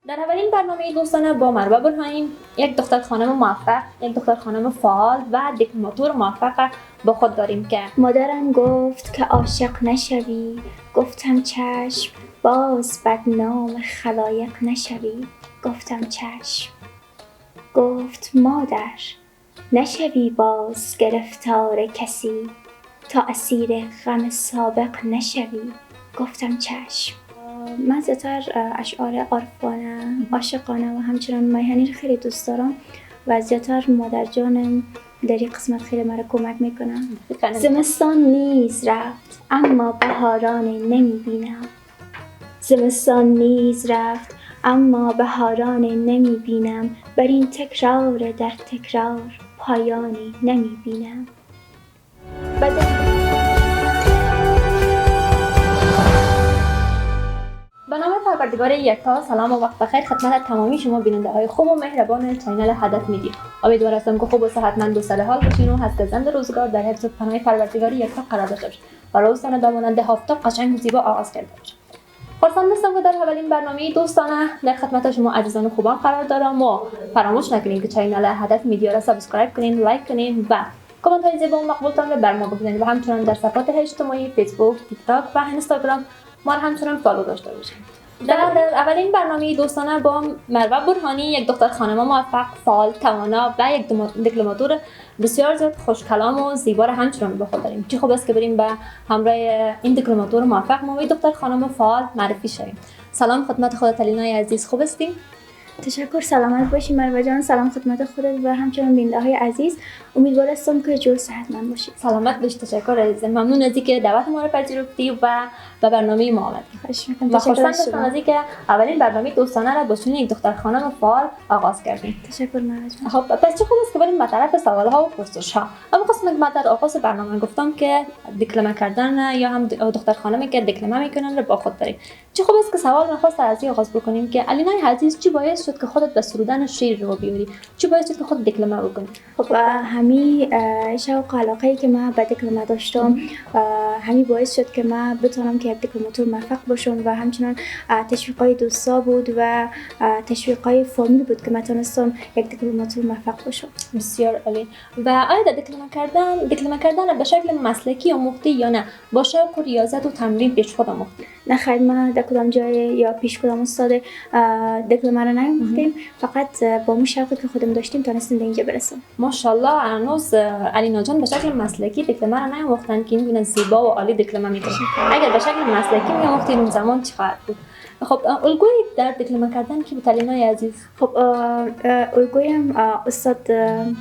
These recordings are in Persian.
در اولین برنامه دوستانه با مروه برهانی، یک دختر خانم موفق، یک دختر خانم فعال و دیپلماتور موفق با خود داریم که مادرم گفت که عاشق نشوی، گفتم چشم، باز بدنام خلایق نشوی، گفتم چشم. گفت مادر نشوی باز گرفتار کسی، تا اسیر غم سابق نشوی، گفتم چشم. من زیادتر اشعار عارفانه، عاشقانه و همچنان میهنی رو خیلی دوست دارم و زیادتر مادر جانم در این قسمت خیلی مرا کمک میکنه. زمستان نیز رفت اما بهارانی نمیبینم، زمستان نیز رفت اما بهارانی نمیبینم، بر این تکرار در تکرار پایانی نمیبینم. به نام پروردگار یکتا، سلام و وقت بخیر خدمت تمامی شما بیننده های خوب و مهربان چینل هدف میدیا. امیدوار هستم که خوب و صحتمند و سر حال باشین و هسته‌زند روزگار در حفظ پناه پروردگار یکتا قرار داشته باشید و روزتان داماننده هفتاب قشنگ و زیبا آغاز کرده باشید. خرسند هستم که در اولین برنامه دوستانه در خدمت شما عزیزان خوبان قرار دارم و فراموش نکنید که چینل هدف میدیا را سابسکرایب کنین، لایک کنین و کامنت های زیبا و مقبولتان را بر ما بگذارید و همچنین در صفحات اجتماعی فیسبوک، تیک تاک و اینستاگرام ما را همچنین فالو داشته باشید. در اولین برنامه دوستانه با مروه برهانی، یک دختر خانم موفق، فعال، توانا و یک دیپلماتور بسیار زیاد خوشکلام و زیبا را همچنان به خود داریم. چه خوب است که بریم به همراه این دیپلماتور موفق ما و دختر خانم فعال معرفی شویم. سلام خدمت خودت الینای عزیز، خوب هستی؟ تشکر، سلامت باشی مروه جان. سلام خدمت خودت و همچنین بیننده های عزیز. امیدوار هستم که جور صحتمند باشید. سلامت باشی. تشکر عزیزم، ممنون از اینکه دعوت ما رو پذیرفتی و به برنامه ما آمدی. خواهش می‌کنم. و خوشحال هستم از اینکه اولین برنامه دوستانه را با یک دختر خانم فعال آغاز کردیم. تشکر مروه جان. خب پس چه خوب است که بریم به طرف سوال‌ها و پرسش‌ها. اما قسمت که من در آغاز برنامه گفتم که دکلمه کردن یا هم دختر خانمی که دکلمه میکنن رو با خود داریم. چه خوب است که سوال می‌خواست از این آغاز بکنیم که الینای عزیز چی باعث شد که خودت به سرودن شعر رو بیاری؟ چی باعث شد که خود دکلمه بکنی؟ خب همین شوق و علاقه‌ای که من به دکلمه داشتم همین باعث شد که من بتونم که یک دیپلماتور موفق باشم و همچنین تشویقای دوستا بود و تشویقای فامیل بود که من تونستم یک دیپلماتور موفق باشم. بسیار عالی. و آیا در دکلمه کردن به شکل مسلکی آموختی یا نه با شوق و ریاضت و تمرین پیش خود آموختی؟ نه خیر، من در کدام جای یا پیش کدام استاد دکلمه رو نیاموختیم، فقط با اون شوقی که خودم داشتیم تونستیم به اینجا برسیم. ماشاءالله. هنوز الینا جان به شکل مسلکی دکلمه رو نیاموختن که این زیبا و عالی دکلمه میکنه. اگر به شکل مسلکی میاموختین اون زمان چی خواهد بود؟ خب الگوی در دکلمه کردن کی بود الینای عزیز؟ خب الگویم استاد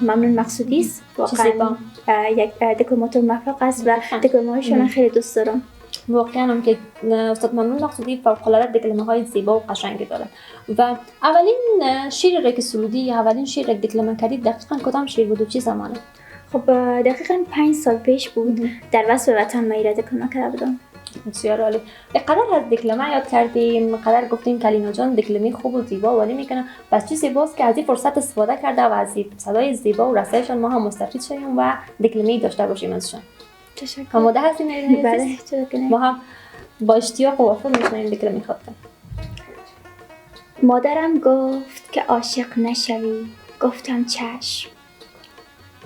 ممنون مقصودی است. واقعا یک دکلماتور موفق است و دکلمه‌هایشون خیلی دوست دارم. واقعا هم که استاد ممنون مقصودی فوق‌العاده دکلمه‌های زیبا و قشنگی داره. و اولین شعری که سرودی یا اولین شعر که دکلمه کردی دقیقاً کدام شعر بود و چه زمانه؟ خب دقیقاً 5 سال پیش بود. در وصف وطن میره دکلمه کرده بودم. بسیار عالی. قدر از دکلمه یاد کردیم، قدر گفتیم که الینا جان دکلمه خوب و زیبا و عالی میکنه. پس چه زیباست که از این فرصت استفاده کرده و از صدای زیبا و رسایشان ما هم مستفید شویم و دکلمه داشته باشیم ازشان. تشکر. آماده هستین الینا؟ بله، چرا که نه. ما هم با اشتیاق و وفا میشنویم دکلمه خودت. مادرم گفت که عاشق نشوی، گفتم چشم.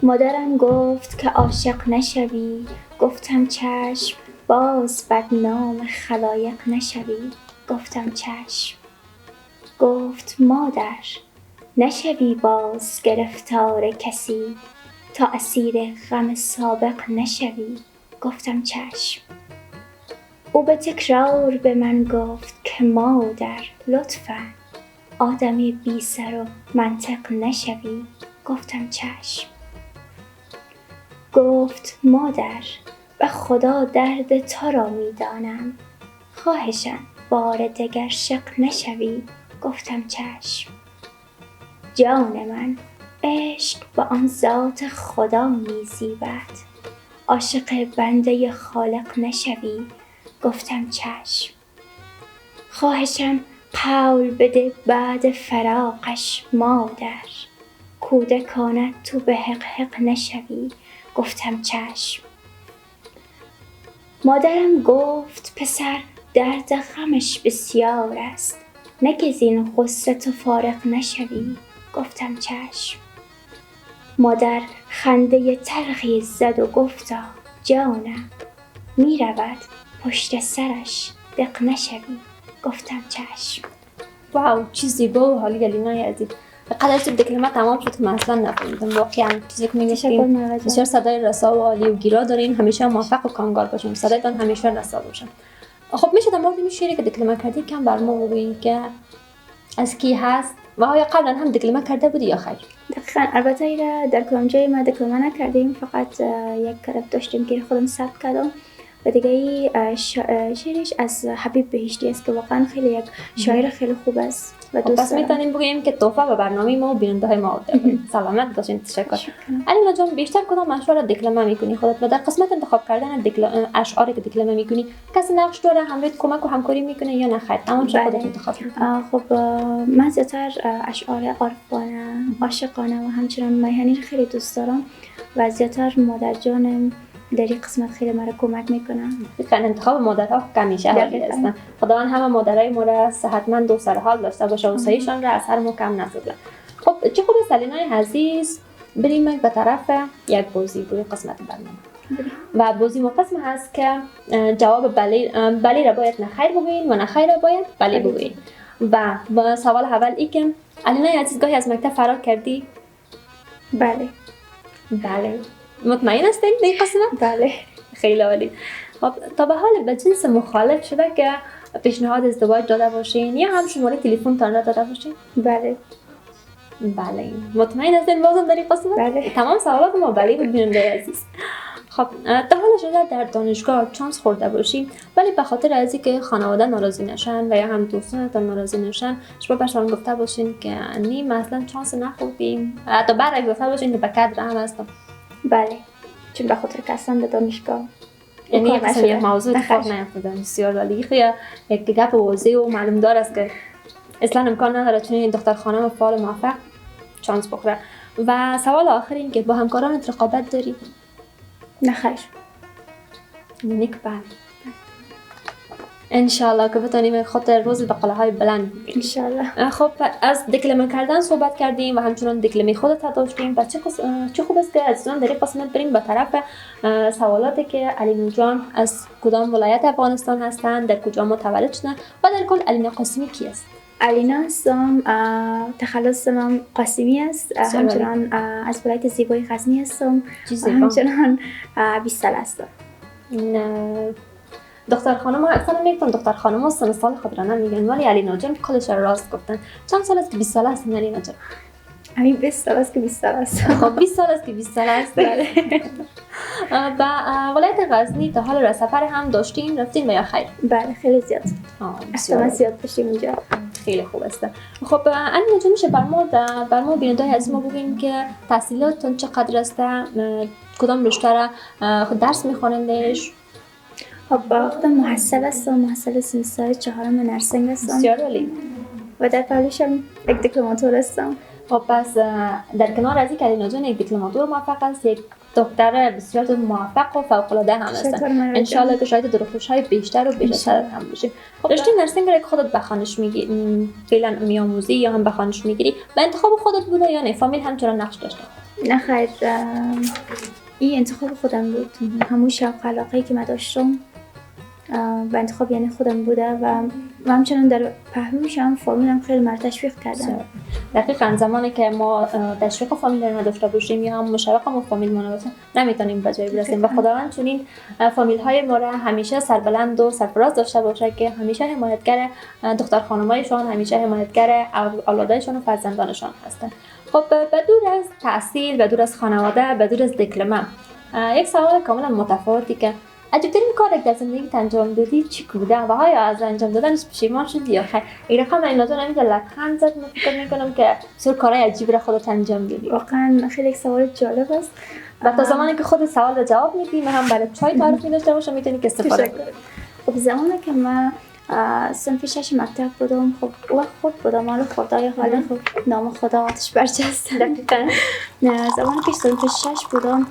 مادرم گفت که عاشق نشوی، گفتم چشم، باز بدنام خلایق نشوی، گفتم چشم. گفت مادر نشوی باز گرفتار کسی، تا اسیر غم سابق نشوی، گفتم چشم. او به تکرار به من گفت که مادر لطفاً آدمی بی سر و منطق نشوی، گفتم چشم. گفت مادر به خدا درد تو را میدانم، خواهشم بار دگر شق نشوی، گفتم چشم. جان من عشق به آن ذات خدا میزیبد، عاشق بنده خالق نشوی، گفتم چشم. خواهشم قول بده بعد فراقش مادر، کودکانه تو به حق حق نشوی، گفتم چشم. مادرم گفت پسر درد غمش بسیار است، نه که زین غصه تو فارغ نشوی. گفتم چشم. مادر خنده تلخی زد و گفتا جانم می رود پشت سرش دق نشوی. گفتم چشم. واو چی زیبا و حالی الینای عزیز. قدر تو دکلمه تمام شد که من اصلا نفهمیدم واقعا چیزی که میگفتیم. بسیار صدای رسا و عالی و گیرا دارین. همیشه موفق و کامگار باشین. صدایتان همیشه رسا باشه. خب میشه در مورد این شعری که دکلمه کردی کم بر ما بگویی که از کی هست و آیا قبلا هم دکلمه کرده بودی یا خیر؟ دقیقاً. البته ایره در کدام جای ما دکلمه نکردیم، فقط یک کلپ داشتیم که خودم ثبت کردم و دیگه ای شعرش از حبیب بهشتی است که واقعا خیلی یک شاعر خیلی خوب است و دوست پس میتونیم بگیم که تحفه به برنامه ما و بیننده های ما بوده. سلامت باشین. تشکر. علینا جان بیشتر کدام اشعار دکلمه میکنی خودت و در قسمت انتخاب کردن اشعاری که دکلمه میکنی کسی نقش داره همراهت کمک و همکاری میکنه یا نه خیر تمام شد خودت انتخاب میکنی؟ خب من زیادتر اشعار عارفانه، عاشقانه و همچنان میهنی رو خیلی دوست دارم و زیادتر مادر جانم در این قسمت خیلی مرا کمک میکنن. فکر انتخاب مادرها همیشه حالی هستن. خداوند همه مادرای ما را صحتمند و سرحال داشته باشه و سعیشان را از هر ما کم نسازه. خب چه خوب است علینای عزیز بریم به طرف یک بازی روی قسمت برنامه و بازی ما قسم هست که جواب بله را باید نخیر بگویین و نخیر را باید بله بگویین. و سوال اول ای که علینای عزیز گاهی از مکتب فرار کردی؟ بله. بله. مطمئن هستین در این قسمت؟ بله. خیلی عالی. خب تا به حال به جنس مخالف شده که پیشنهاد ازدواج داده باشین یا هم شماره تلفن تان را داده باشین؟ بله. بله. مطمئن هستین بازم در این قسمت؟ بله. تمام سوالات ما بله بود بیننده عزیز. خب تا حالا شده در دانشگاه چانس خورده باشین ولی به خاطر از اینکه خانواده ناراضی نشن و یا هم دوستانتان ناراضی نشن شما بهشون گفته باشین که نی مثلا چانس نخوردیم، حتی برعکس گفته باشین که به قدر هم هستم. بله. چون به خاطر که اصلا به دانشگاه یعنی یک موضوع اتفاق نیفتاده. بسیار عالی. خیلی یک گپ واضح و معلوم دار است که اصلا امکان نداره چون این دختر خانم فعال موفق چانس بخوره. و سوال آخر این که با همکارانت رقابت داری؟ نه خیر. یعنی که بله. انشالله که بتونیم خاطر روز بقله های بلند بگیریم. انشالله. خب از دکلمه کردن صحبت کردیم و همچنان دکلمه خودت داشتیم. پس چه خوب است که عزیزان در این قسمت بریم به طرف سوالاتی که علینا جان از کدام ولایت افغانستان هستند، در کجا متولد شدن و در کل علینا قاسمی کی است؟ علینا هستم. تخلص نام قاسمی است. همچنان از ولایت زیبای غزنی هستم. همچنان 20 سال هستم. دختر خانم ها اکثر میگن دختر خانم ها سن سال خود را نمیگن ولی علینا جان کلش راست گفتن. چند سال است که 20 سال هستین علینا جان؟ همین 20 سال است که 20 سال است. خب 20 سال است که 20 سال است. و ولایت غزنی تا حالا را سفر هم داشتین رفتین و یا خیر؟ بله خیلی زیاد. اصلا زیاد داشتیم اینجا. خیلی خوب است. خب علینا جان میشه بر ما بیننده‌های از ما بگین که تحصیلاتتون چقدر است؟ کدام رشته را درس میخوانندش؟ خب خودم محصل هستم. محصل سمستر 4 نرسینگ هستم. بسیار عالی. و در پهلوش هم یک دیپلماتور هستم. خب پس در کنار از اینکه علینا جان یک دیپلماتور موفق است یک دکتر بسیار موفق و فوق‌العاده هم هستن. انشالله که شاید دروخوش‌های بیشتر و بیشتر هم بشیم. خب رشته نرسینگ را که خودت بخوانش میگی فعلا میآموزی یا هم بخوانش میگیری و انتخاب خودت بوده یا نه فامیل همچنان نقش داشته؟ نه خیر. این انتخاب خودم بود. همون شوق علاقه‌ای که من داشتم و انتخاب یعنی خودم بوده و همچنان در پهلوش هم فامیلم خیلی مرا تشویق کردن. دقیقاً زمانی که ما تشویق فامیل رو نداشته باشیم یا هم مشوق ما فامیل ما نباشه نمیتونیم به جایی برسیم و خداوند چنین فامیل های ما را همیشه سربلند و سرفراز داشته باشه که همیشه حمایتگر دختر خانمایشان، همیشه حمایتگر اولادایشان و فرزندانشان هستند. خب بدور از تحصیل، بدور از خانواده، بدور از دکلمه، یک سوال کاملا متفاوتی که عجیب‌ترین کاری که در زندگیت انجام دادی چی بوده و آیا از انجام دادنش پشیمان شدی یا خیر؟ این رقم علینا جان همینجا لبخند زد. من فکر میکنم که بسیار کارهای عجیبی را خودت انجام دادی. واقعا خیلی یک سوال جالب است و تا زمانی که خود سوال را جواب میدی من هم برای چای تعارفی داشته باشم میتونی که استفاده کنی. خب زمانی که من صنف 6 مکتب بودم خب وقت خود بودم حالا خدای حالا خب نام خدا آتش برجست. دقیقاً زمانی که صنف 6 بودم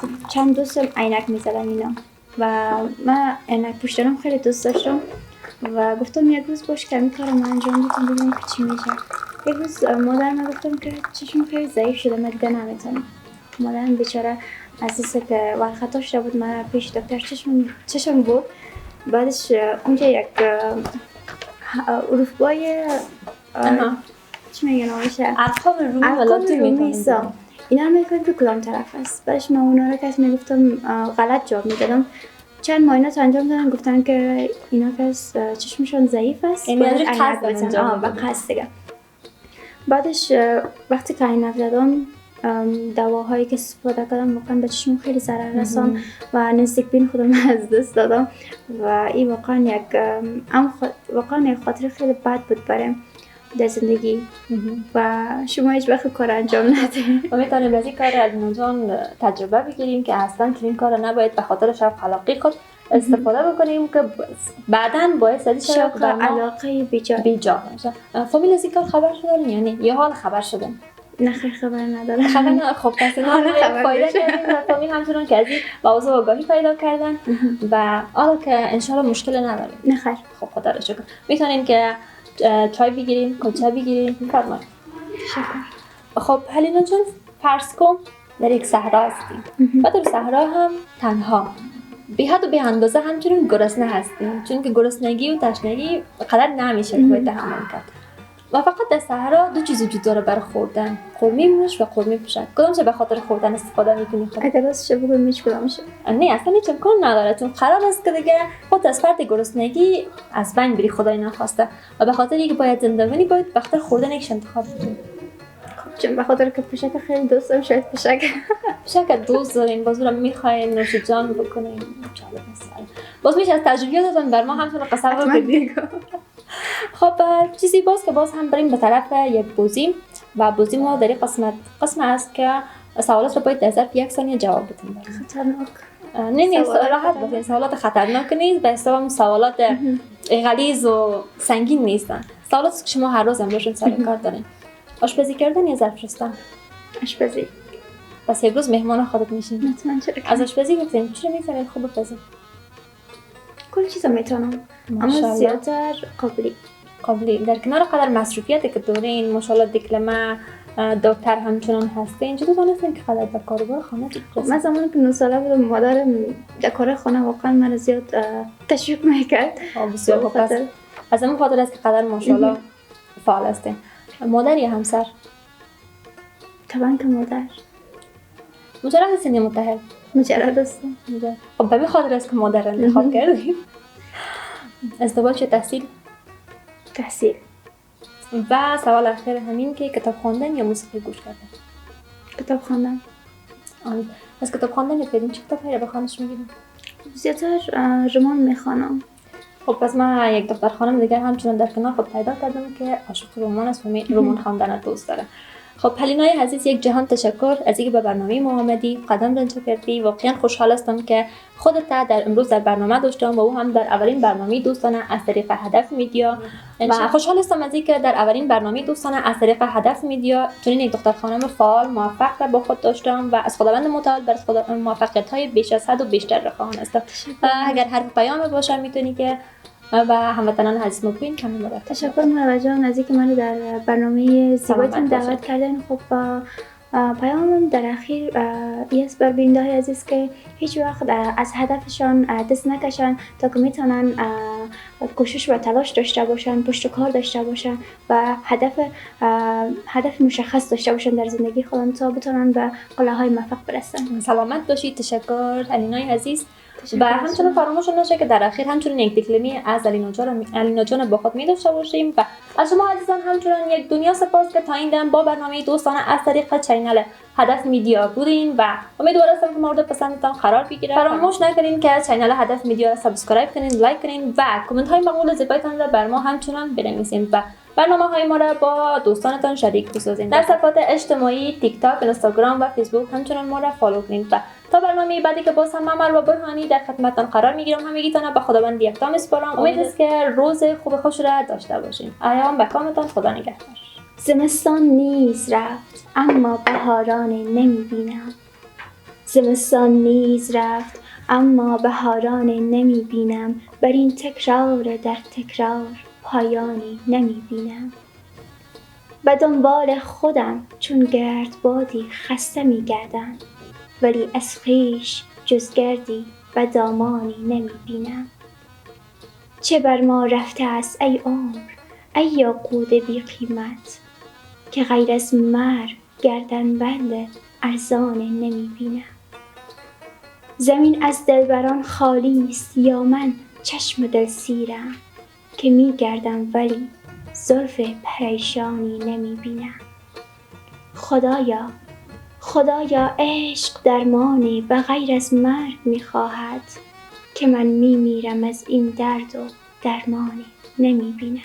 خب چند دوستم عینک میزدن اینا و من عینک پوشیدنم خیلی دوست داشتم و گفتم یک روز باش که همین کارم انجام بدم ببینیم که چی میشه. یک روز مادرم گفتم که چشم خیلی ضعیف شده، من دیگه نمیتونم. مادرم بیچاره از اینکه که ورقتا شده بود من پیش دکتر چشم بود. بعدش اونجا یک اروپای چی میگن آمشه؟ ارقام رومی اینا رو میکنم که کدام طرف است. بعدش من اونا رو که میگفتم غلط جواب میدادم. چند معاینات انجام دادن گفتن که اینا که چشمشون ضعیف است. یعنی از قصد انجام با قصد دیگه. بعدش وقتی که عینک زدم دواهایی که استفاده کردم واقعا به چشم خیلی ضرر رساند و نزدیک بین خودم از دست دادم و این واقعا یک خاطر خیلی بد بود برام در زندگی و شما هیچ وقت کار انجام ندید. ما میتونیم از این کار علینا جان تجربه بگیریم که اصلا این کار نباید به خاطر شوق خلاقی خود استفاده بکنیم که بعداً باعث شوق علاقه بیجا باشه. فامیل از این کار خبر شدن یعنی یه حال خبر شدن؟ نه خیر خبر ندارم. خب پس اینا فایده کردیم و فامیل همچنان که از این موضوع آگاهی پیدا کردن و حالا که انشالله مشکل نداریم. نه خیر. خب خدا رو شکر. میتونیم که چای بگیریم، کلچه بگیریم، میفرمایید. شکر. خب علینا جان فرض کن در یک صحرا هستیم و در صحرا هم تنها به حد و به اندازه همچنین گرسنه هستیم، چون که گرسنگی و تشنگی قدر نمیشه که باید تحمل کرد و فقط در صحرا دو چیز وجود داره برای خوردن، قرمه موش و قرمه پشک. کدومش به خاطر خوردن استفاده میکنی؟ اگر راستش بگم هیچ کدومش نه اصلا هیچ امکان نداره، چون قرار است که دیگه خود از فرد گرسنگی از بین بری، خدای نخواسته، و به خاطر اینکه باید زنده بمونی باید وقت خوردن یکش انتخاب کنی. چون به خاطر که پشک خیلی دوست دارم شاید پشک دوست دارین بازو رو میخواین نوش جان بکنین چاله مثلا باز میشه از تجربیاتتون بر ما همتون قصه بگید. خب چیزی باز که باز هم بریم به طرف یک بوزیم و بوزیم ما در این قسم است که سوالات رو باید در ظرف 1 ثانیه جواب بدیم. خطرناک نه راحت باشین، سوالات خطرناک نیست، به حساب سوالات غلیظ و سنگین نیستن. سوالات که شما هر روز هم باشون سر کار دارین. آشپزی کردن یا ظرف شستن؟ آشپزی. پس یک روز مهمان خودت میشین. مطمئن از آشپزی گفتین چی می‌فهمین خوب بپزین؟ کل چیزا میتونم اما زیادتر قابلی در کنار قدر مصروفیتی که دارین ماشاءالله دیپلم دکتر همچنان هستین، چطور دانستین که قدر به کاربار خانه خب من زمانی که 9 ساله بودم مادرم در کار خانه واقعا من زیاد تشویق میکرد. بسیار خوب است. از همون خاطر است که قدر ماشاءالله فعال هستین. مادر یا همسر؟ طبعا که مادر. مجرد هستین یا متحد؟ مجرد هستم. خب به خاطر است که مادر انتخاب کردیم. ازدواج یا تحصیل؟ تحصیل. و سوال اخیر همین که کتاب خواندن یا موسیقی گوش کردن؟ کتاب خواندن. از کتاب خواندن یاد کردین چه کتابایی رو بخوانش میگیرین؟ زیادتر رمان میخوانم. خب پس من یک دختر خانم دیگر همچنان در کنار خود پیدا کردم که عاشق رمان است و رمان خواندن دوست داره. خب پلینای عزیز، یک جهان تشکر از اینکه به برنامه ما آمدی، قدم رنجه کردی. واقعا خوشحال هستم که خودت امروز در برنامه داشتم و او هم در اولین برنامه دوستانه از طریق هدف میدیا و خوشحال هستم از اینکه در اولین برنامه دوستانه از طریق هدف میدیا چنین یک دختر خانم فعال موفق را با خود داشتم و از خداوند متعال بر موفقیت‌های بیش از حد و بیشتر رخواهان هستم. اگر هر پیام باشه میتونی که و هموطنان عزیز مبین کامل مرتب. تشکر منوع جان از اینکه منو در برنامه زیبایتون دعوت کردن. خب پیامم در اخیر است بر بیننده‌های عزیز که هیچ وقت از هدفشان دست نکشن تا که میتونن کوشش و تلاش داشته باشن، پشت کار داشته باشن و هدف مشخص داشته باشن در زندگی خودشون تا بتونن به قله‌های موفق برسن. سلامت باشید. تشکر علینای عزیز. و همچنان فراموش نشه که در اخیر همچنین یک دیکلمی از علینا جان با خود می داشته باشیم و از شما عزیزان همچنان یک دنیا سپاس که تا این دم با برنامه دوستانه از طریق چینل هدف میدیا بودین و امیدوارم که مورد پسندتان قرار بگیره. فراموش نکنین که چینل هدف میدیا را سابسکرایب کنین، لایک کنین و کامنت های مقبول زیبایتان را بر ما همچنان بنویسین و برنامه‌های ما را با دوستانتان شریک بسازین. در صفحات اجتماعی تیک تاک، اینستاگرام و فیسبوک همچنان ما را فالو کنید و تا برنامه بعدی که باز هم ممر و برهانی در خدمتتان قرار میگیرم همگیتان به خداوند یکتا میسپارم. امید است که روز خوب خوش را داشته باشین. ایام به کامتان خدا نگهدار. زمستان نیز رفت اما بهارانی نمیبینم. زمستان نیز رفت اما بهارانی نمی بینم، بر این تکرار در تکرار پایانی نمی بینم. به دنبال خودم چون گردبادی خسته می گردم، ولی از خویش جز گردی و دامانی نمی بینم. چه بر ما رفته است ای عمر، ای یاقوت بی قیمت، که غیر از مرگ گردنبند ارزانی نمی بینم. زمین از دلبران خالی است یا من چشم دلسیرم، که می گردم ولی زلف پریشانی نمی بینم. خدایا عشق درمانی به غیر از مرگ می خواهد، که من می میرم از این درد و درمانی نمی بینم.